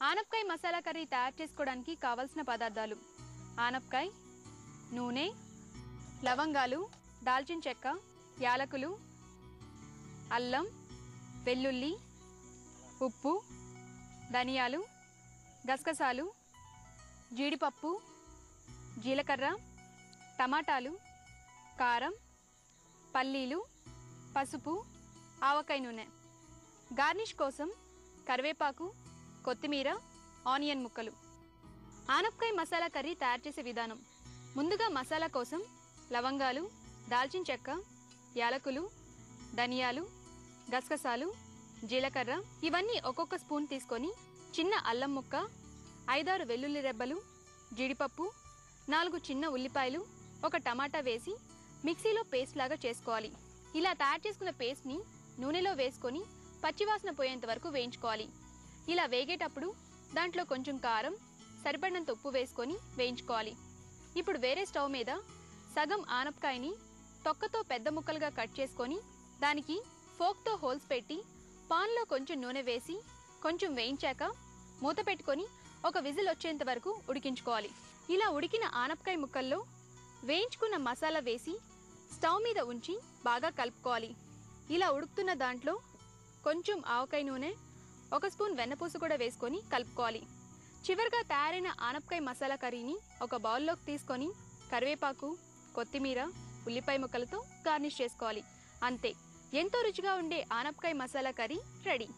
ఆనపకాయ మసాలా కర్రీ తయారు చేసుకోవడానికి కావాల్సిన పదార్థాలు: ఆనపకాయ, నూనె, లవంగాలు, దాల్చిన చెక్క, యాలకులు, అల్లం, వెల్లుల్లి, ఉప్పు, ధనియాలు, గసగసాలు, జీడిపప్పు, జీలకర్ర, టమాటాలు, కారం, పల్లీలు, పసుపు, ఆవకాయ నూనె. గార్నిష్ కోసం కరివేపాకు, కొత్తిమీర, ఆనియన్ ముక్కలు. ఆనపకాయ మసాలా కర్రీ తయారు చేసే విధానం: ముందుగా మసాలా కోసం లవంగాలు, దాల్చిన చెక్క, యాలకులు, ధనియాలు, గసగసాలు, జీలకర్ర ఇవన్నీ ఒక్కొక్క స్పూన్ తీసుకొని చిన్న అల్లం ముక్క, 5-6 వెల్లుల్లి రెబ్బలు, జీడిపప్పు, 4 చిన్న ఉల్లిపాయలు, 1 టమాటా వేసి మిక్సీలో పేస్ట్ లాగా చేసుకోవాలి. ఇలా తయారు చేసుకున్న పేస్ట్ని నూనెలో వేసుకొని పచ్చివాసన పోయేంత వరకు వేయించుకోవాలి. ఇలా వేగేటప్పుడు దాంట్లో కొంచెం కారం, సరిపడినంత ఉప్పు వేసుకొని వేయించుకోవాలి. ఇప్పుడు వేరే స్టవ్ మీద సగం ఆనపకాయని తొక్కతో పెద్ద ముక్కలుగా కట్ చేసుకొని దానికి ఫోక్తో హోల్స్ పెట్టి పాన్లో కొంచెం నూనె వేసి కొంచెం వేయించాక మూత పెట్టుకొని 1 విజిల్ వచ్చేంత వరకు ఉడికించుకోవాలి. ఇలా ఉడికిన ఆనపకాయ ముక్కల్లో వేయించుకున్న మసాలా వేసి స్టవ్ మీద ఉంచి బాగా కలుపుకోవాలి. ఇలా ఉడుకుతున్న దాంట్లో కొంచెం ఆవకాయ నూనె, 1 స్పూన్ వెన్నపూస కూడా వేసుకొని కలుపుకోవాలి. చివరిగా తయారైన ఆనపకాయ మసాలా కర్రీని ఒక బౌల్లోకి తీసుకొని కరివేపాకు, కొత్తిమీర, ఉల్లిపాయ ముక్కలతో గార్నిష్ చేసుకోవాలి. అంతే, ఎంతో రుచిగా ఉండే ఆనపకాయ మసాలా కర్రీ రెడీ.